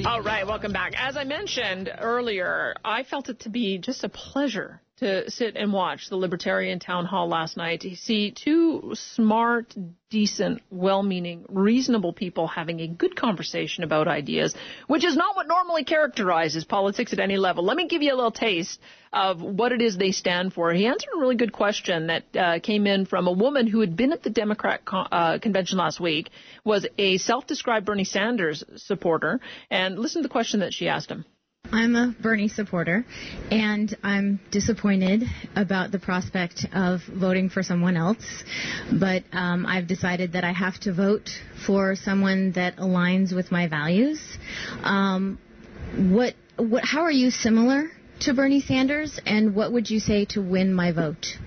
All right, welcome back. As I mentioned earlier, I felt it to be just a pleasure to sit and watch the Libertarian Town Hall last night to see two smart, decent, well-meaning, reasonable people having a good conversation about ideas, which is not what normally characterizes politics at any level. Let me give you a little taste of what it is they stand for. He answered a really good question that came in from a woman who had been at the Democrat convention last week, was a self-described Bernie Sanders supporter, and listen to the question that she asked him. I'm a Bernie supporter, and I'm disappointed about the prospect of voting for someone else. But I've decided that I have to vote for someone that aligns with my values. How are you similar to Bernie Sanders, and what would you say to win my vote?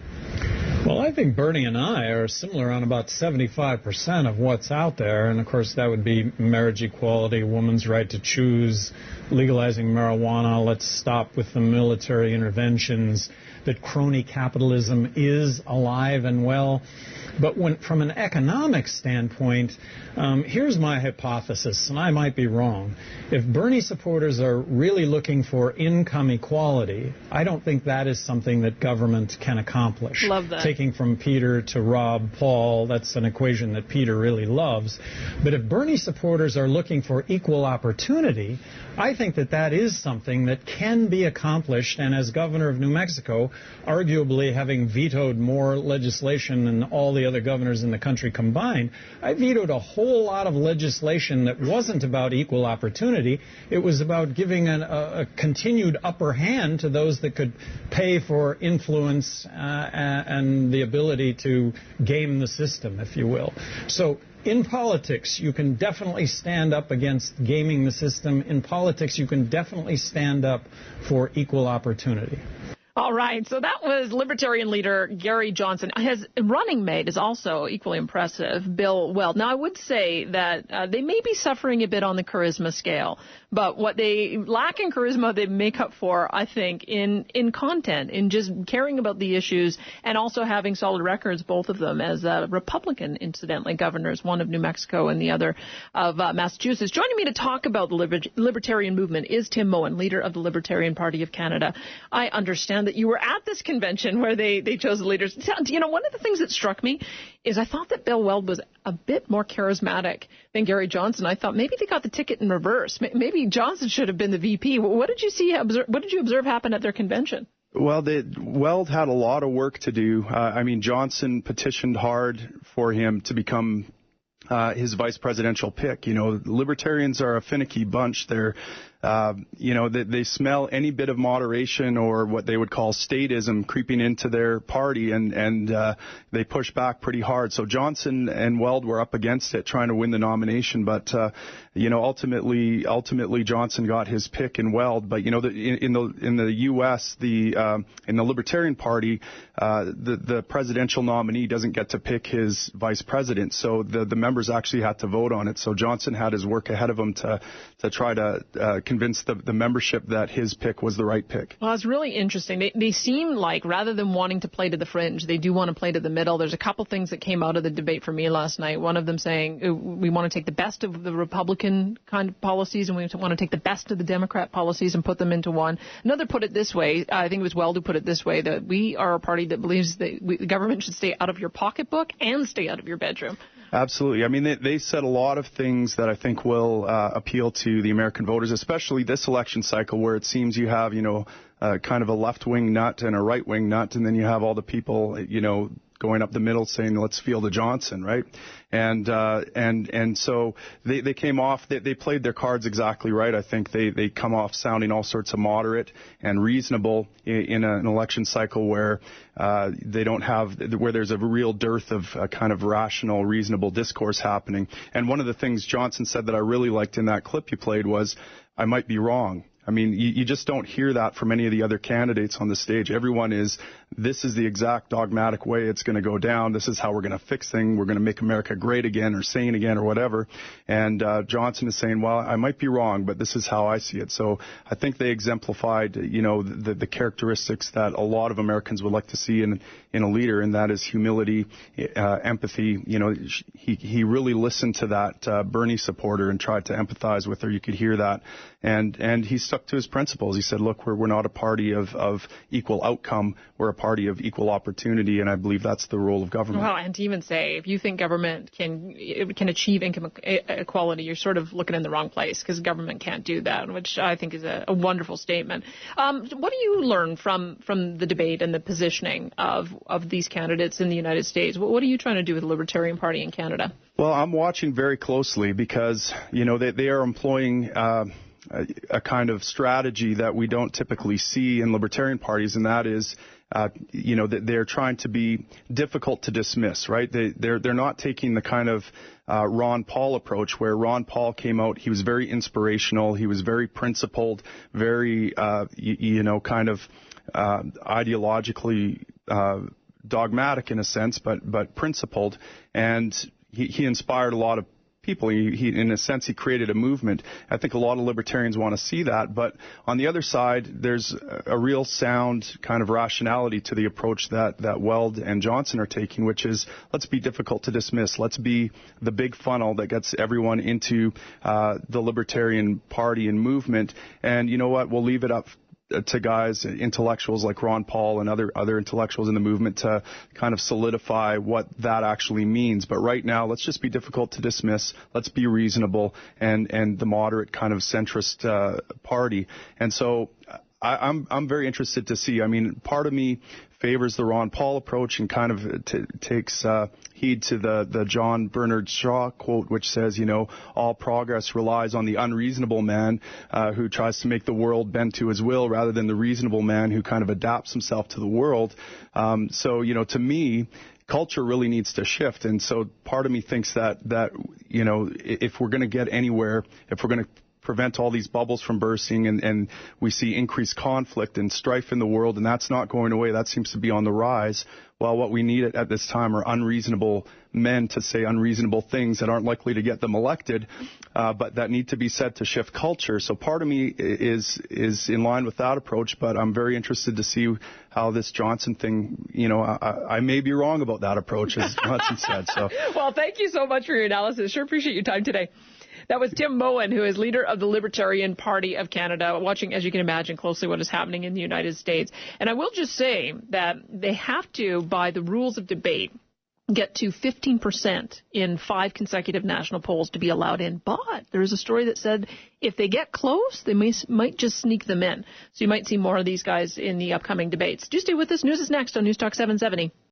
Well, I think Bernie and I are similar on about 75% of what's out there. And, of course, that would be marriage equality, women's right to choose, legalizing marijuana, let's stop with the military interventions, that crony capitalism is alive and well. But from an economic standpoint, here's my hypothesis, and I might be wrong. If Bernie supporters are really looking for income equality, I don't think that is something that government can accomplish. Love that. Taking from Peter to Rob Paul, that's an equation that Peter really loves. But if Bernie supporters are looking for equal opportunity, I think that is something that can be accomplished. And as governor of New Mexico, arguably having vetoed more legislation than all the other governors in the country combined, I vetoed a whole lot of legislation that wasn't about equal opportunity. It was about giving a continued upper hand to those that could pay for influence and the ability to game the system, if you will. So in politics, you can definitely stand up against gaming the system. In politics, you can definitely stand up for equal opportunity. All right, so that was Libertarian leader Gary Johnson. His running mate is also equally impressive, Bill Weld. Now, I would say that they may be suffering a bit on the charisma scale, but what they lack in charisma, they make up for, I think, in content, in just caring about the issues and also having solid records, both of them, as Republican, incidentally, governors, one of New Mexico and the other of Massachusetts. Joining me to talk about the Libertarian movement is Tim Moen, leader of the Libertarian Party of Canada. I understand that you were at this convention where they chose the leaders. You know, one of the things that struck me is I thought that Bill Weld was a bit more charismatic than Gary Johnson. I thought maybe they got the ticket in reverse. Maybe Johnson should have been the VP. What did you see? What did you observe happen at their convention? Well, Weld had a lot of work to do. Johnson petitioned hard for him to become his vice presidential pick. You know, libertarians are a finicky bunch. They're they smell any bit of moderation or what they would call statism creeping into their party, and they push back pretty hard. So Johnson and Weld were up against it, trying to win the nomination, but ultimately Johnson got his pick in Weld. But in the U.S., in the Libertarian Party, the presidential nominee doesn't get to pick his vice president, so the members actually had to vote on it. So Johnson had his work ahead of him to try to convince the membership that his pick was the right pick. Well, it's really interesting. They seem like, rather than wanting to play to the fringe, they do want to play to the middle. There's a couple things that came out of the debate for me last night. One of them saying we want to take the best of the Republican kind of policies and we want to take the best of the Democrat policies and put them into one. Another put it this way, I think it was Weld who put it this way, that we are a party that believes that the government should stay out of your pocketbook and stay out of your bedroom. Absolutely. I mean, they said a lot of things that I think will appeal to the American voters, especially this election cycle where it seems you have, kind of a left-wing nut and a right-wing nut, and then you have all the people, going up the middle saying, let's feel the Johnson, right? And so they came off, they played their cards exactly right. I think they come off sounding all sorts of moderate and reasonable in an election cycle where where there's a real dearth of kind of rational, reasonable discourse happening. And one of the things Johnson said that I really liked in that clip you played was, I might be wrong. I mean, you just don't hear that from any of the other candidates on the stage. Everyone is this is the exact dogmatic way it's going to go down. This is how we're going to fix things. We're going to make America great again or sane again or whatever. And Johnson is saying, well, I might be wrong, but this is how I see it. So I think they exemplified, the characteristics that a lot of Americans would like to see in a leader, and that is humility, empathy. He really listened to that Bernie supporter and tried to empathize with her. You could hear that. And he stuck to his principles. He said, look, we're not a party of equal outcome. We're a party of equal opportunity, and I believe that's the role of government. Well, and to even say, if you think government can achieve income equality, you're sort of looking in the wrong place, because government can't do that, which I think is a wonderful statement. What do you learn from the debate and the positioning of these candidates in the United States? What are you trying to do with the Libertarian Party in Canada? Well, I'm watching very closely because, they are employing a kind of strategy that we don't typically see in libertarian parties, and that is, they're trying to be difficult to dismiss, right? They're not taking the kind of Ron Paul approach, where Ron Paul came out. He was very inspirational. He was very principled, very, kind of ideologically dogmatic in a sense, but principled, and he inspired a lot of people. He, in a sense, he created a movement. I think a lot of libertarians want to see that, but on the other side, there's a real sound kind of rationality to the approach that Weld and Johnson are taking, which is, let's be difficult to dismiss. Let's be the big funnel that gets everyone into the Libertarian Party and movement. And you know what? We'll leave it up to guys, intellectuals like Ron Paul and other intellectuals in the movement to kind of solidify what that actually means. But right now, let's just be difficult to dismiss. Let's be reasonable and the moderate kind of centrist party. And so I'm very interested to see. I mean, part of me favors the Ron Paul approach and kind of takes heed to the John Bernard Shaw quote, which says, all progress relies on the unreasonable man who tries to make the world bend to his will, rather than the reasonable man who kind of adapts himself to the world. So, to me, culture really needs to shift. And so part of me thinks that if we're going to get anywhere, if we're going to prevent all these bubbles from bursting, and we see increased conflict and strife in the world, and that's not going away. That seems to be on the rise. Well, what we need at this time are unreasonable men to say unreasonable things that aren't likely to get them elected, but that need to be said to shift culture. So part of me is in line with that approach, but I'm very interested to see how this Johnson thing, I may be wrong about that approach, as Johnson said. So. Well, thank you so much for your analysis. Sure appreciate your time today. That was Tim Moen, who is leader of the Libertarian Party of Canada, watching, as you can imagine, closely what is happening in the United States. And I will just say that they have to, by the rules of debate, get to 15% in 5 consecutive national polls to be allowed in. But there's a story that said if they get close, they might just sneak them in. So you might see more of these guys in the upcoming debates. Do stay with us. News is next on News Talk 770.